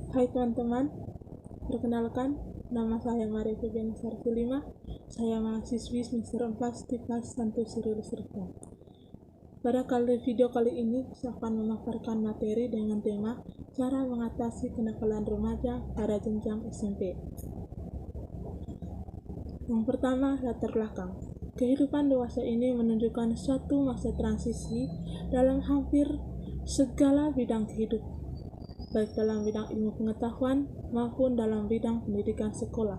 Hai teman-teman, perkenalkan, nama saya Maria Febiani Sarfilima. Saya mahasiswi semester 4 Stifas Santo Cyrillus Rektor. Pada video kali ini, saya akan memaparkan materi dengan tema cara mengatasi kenakalan remaja pada jenjang SMP. Yang pertama, latar belakang. Kehidupan dewasa ini menunjukkan suatu masa transisi dalam hampir segala bidang kehidupan, baik dalam bidang ilmu pengetahuan maupun dalam bidang pendidikan sekolah,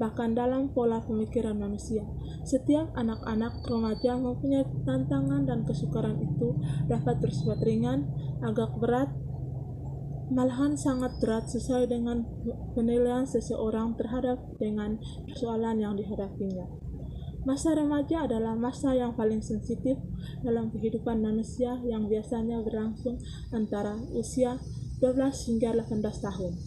bahkan dalam pola pemikiran manusia. Setiap anak-anak remaja mempunyai tantangan dan kesukaran itu dapat bersifat ringan, agak berat, malahan sangat berat sesuai dengan penilaian seseorang terhadap dengan persoalan yang dihadapinya. Masa remaja adalah masa yang paling sensitif dalam kehidupan manusia yang biasanya berlangsung antara usia 12 hingga 18 tahun.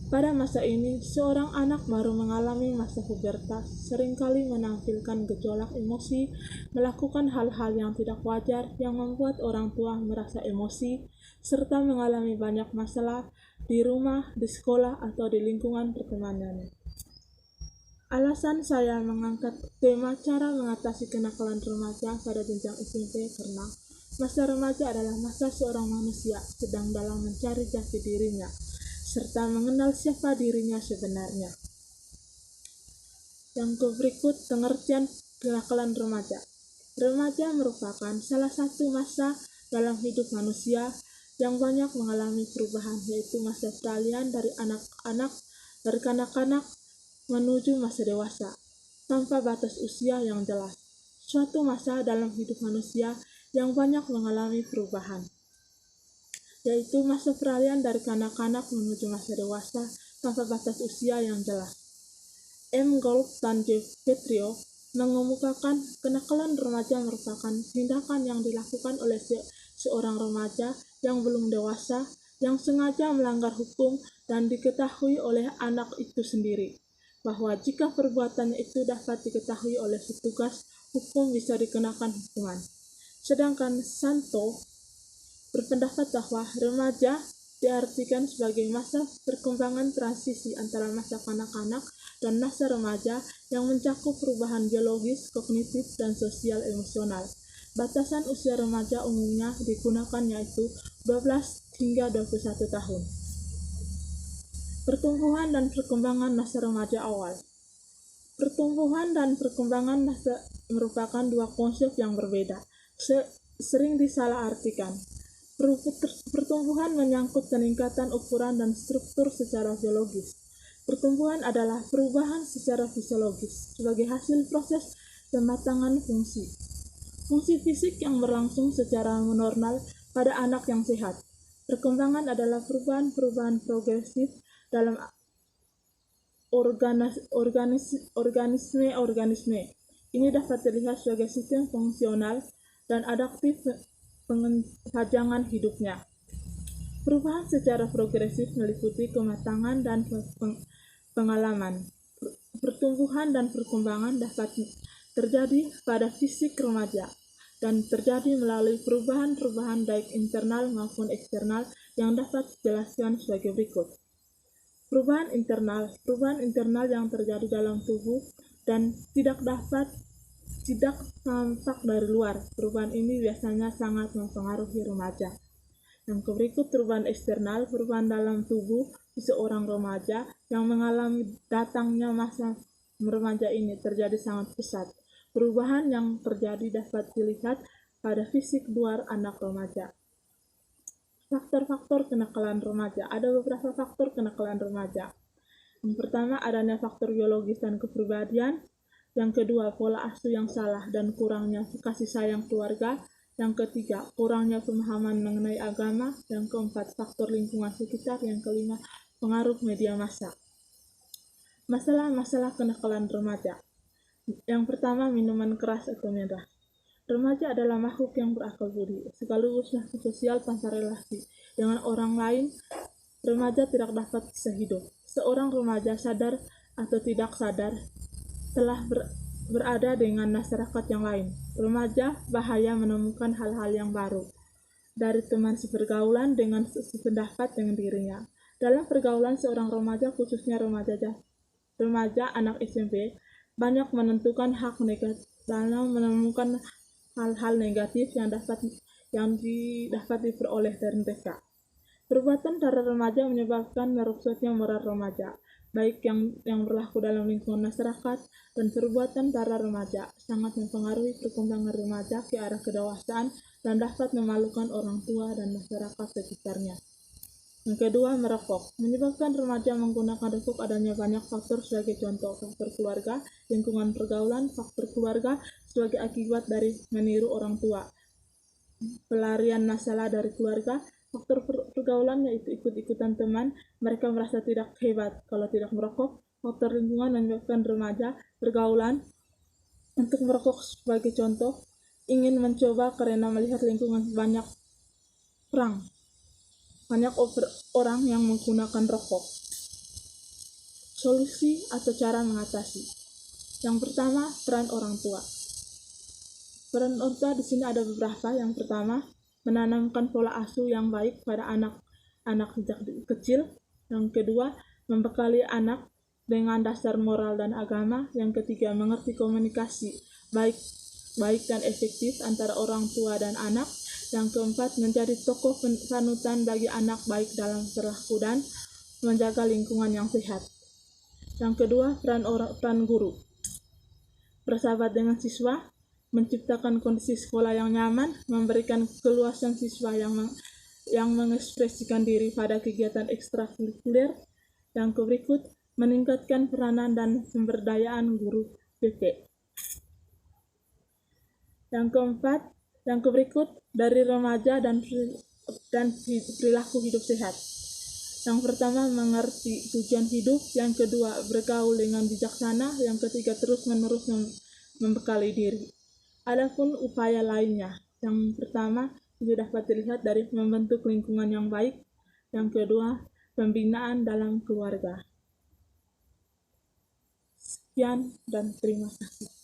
Pada masa ini, seorang anak baru mengalami masa pubertas, seringkali menampilkan gejolak emosi, melakukan hal-hal yang tidak wajar yang membuat orang tua merasa emosi, serta mengalami banyak masalah di rumah, di sekolah, atau di lingkungan pertemanannya. Alasan saya mengangkat tema cara mengatasi kenakalan remaja pada jenjang SMP karena masa remaja adalah masa seorang manusia sedang dalam mencari jati dirinya, serta mengenal siapa dirinya sebenarnya. Yang berikut pengertian kenakalan remaja. Remaja merupakan salah satu masa dalam hidup manusia yang banyak mengalami perubahan, yaitu masa peralihan dari kanak-kanak menuju masa dewasa, tanpa batas usia yang jelas. Suatu masa dalam hidup manusia yang banyak mengalami perubahan, yaitu masa peralihan dari kanak-kanak menuju masa dewasa tanpa batas usia yang jelas. M. Gold dan J. Petrio mengemukakan kenakalan remaja merupakan tindakan yang dilakukan oleh seorang remaja yang belum dewasa, yang sengaja melanggar hukum dan diketahui oleh anak itu sendiri, bahwa jika perbuatannya itu dapat diketahui oleh petugas hukum bisa dikenakan hukuman. Sedangkan Santo berpendapat bahwa remaja diartikan sebagai masa perkembangan transisi antara masa kanak-kanak dan masa remaja yang mencakup perubahan biologis, kognitif, dan sosial emosional. Batasan usia remaja umumnya digunakan yaitu 12 hingga 21 tahun. Pertumbuhan dan perkembangan masa remaja awal. Pertumbuhan dan perkembangan masa merupakan dua konsep yang berbeda, sering disalahartikan. Pertumbuhan menyangkut peningkatan ukuran dan struktur secara biologis. Pertumbuhan adalah perubahan secara fisiologis sebagai hasil proses pematangan fungsi. Fungsi fisik yang berlangsung secara normal pada anak yang sehat. Perkembangan adalah perubahan progresif dalam organisme. Ini dapat dilihat sebagai sistem fungsional dan adaptif pengepajangan hidupnya. Perubahan secara progresif meliputi kematangan dan pengalaman. Pertumbuhan dan perkembangan dapat terjadi pada fisik remaja dan terjadi melalui perubahan-perubahan baik internal maupun eksternal yang dapat dijelaskan sebagai berikut. Perubahan internal yang terjadi dalam tubuh dan tidak tampak dari luar. Perubahan ini biasanya sangat mempengaruhi remaja. Yang berikut perubahan eksternal, perubahan dalam tubuh seorang remaja yang mengalami datangnya masa remaja ini terjadi sangat pesat. Perubahan yang terjadi dapat dilihat pada fisik luar anak remaja. Faktor-faktor kenakalan remaja. Ada beberapa faktor kenakalan remaja. Yang pertama, adanya faktor biologis dan kepribadian. Yang kedua, pola asuh yang salah dan kurangnya kasih sayang keluarga. Yang ketiga, kurangnya pemahaman mengenai agama. Yang keempat, faktor lingkungan sekitar. Yang kelima, pengaruh media massa. Masalah-masalah kenakalan remaja. Yang pertama, minuman keras atau merah. Remaja adalah makhluk yang berakal budi, sekaligus makhluk sosial tanpa relasi dengan orang lain. Remaja tidak dapat bisa hidup. Seorang remaja sadar atau tidak sadar telah berada dengan masyarakat yang lain. Remaja bahaya menemukan hal-hal yang baru dari teman sepergaulan dengan sependapat dengan dirinya. Dalam pergaulan seorang remaja, khususnya remaja anak SMP, banyak menentukan hak negatif dalam menemukan hal-hal negatif yang dapat diperoleh dari mereka. Perbuatan para remaja menyebabkan merosotnya moral remaja, baik yang berlaku dalam lingkungan masyarakat, dan perbuatan para remaja sangat mempengaruhi perkembangan remaja ke arah kedewasaan dan dapat memalukan orang tua dan masyarakat sekitarnya. Yang kedua, merokok. Menyebabkan remaja menggunakan rokok adanya banyak faktor sebagai contoh, faktor keluarga, lingkungan pergaulan, faktor keluarga sebagai akibat dari meniru orang tua, pelarian masalah dari keluarga, faktor pergaulan yaitu ikut-ikutan teman, mereka merasa tidak hebat kalau tidak merokok, faktor lingkungan menyebabkan remaja pergaulan untuk merokok sebagai contoh, ingin mencoba karena melihat lingkungan banyak orang yang menggunakan rokok. Solusi atau cara mengatasi. Yang pertama, peran orang tua. Peran orang tua di sini ada beberapa. Yang pertama, menanamkan pola asuh yang baik pada anak sejak kecil. Yang kedua, membekali anak dengan dasar moral dan agama. Yang ketiga, mengerti komunikasi baik dan efektif antara orang tua dan anak. Yang keempat, menjadi tokoh panutan bagi anak baik dalam perilaku dan menjaga lingkungan yang sehat. Yang kedua, peran guru. Bersahabat dengan siswa, menciptakan kondisi sekolah yang nyaman, memberikan keluasan siswa yang mengekspresikan diri pada kegiatan ekstrakurikuler. Yang berikut, meningkatkan peranan dan pemberdayaan guru PP. Yang berikut dari remaja dan perilaku hidup sehat. Yang pertama, mengerti tujuan hidup. Yang kedua, bergaul dengan bijaksana. Yang ketiga, terus-menerus membekali diri. Adapun upaya lainnya, yang pertama itu dapat dilihat dari membentuk lingkungan yang baik. Yang kedua, pembinaan dalam keluarga. Sekian dan terima kasih.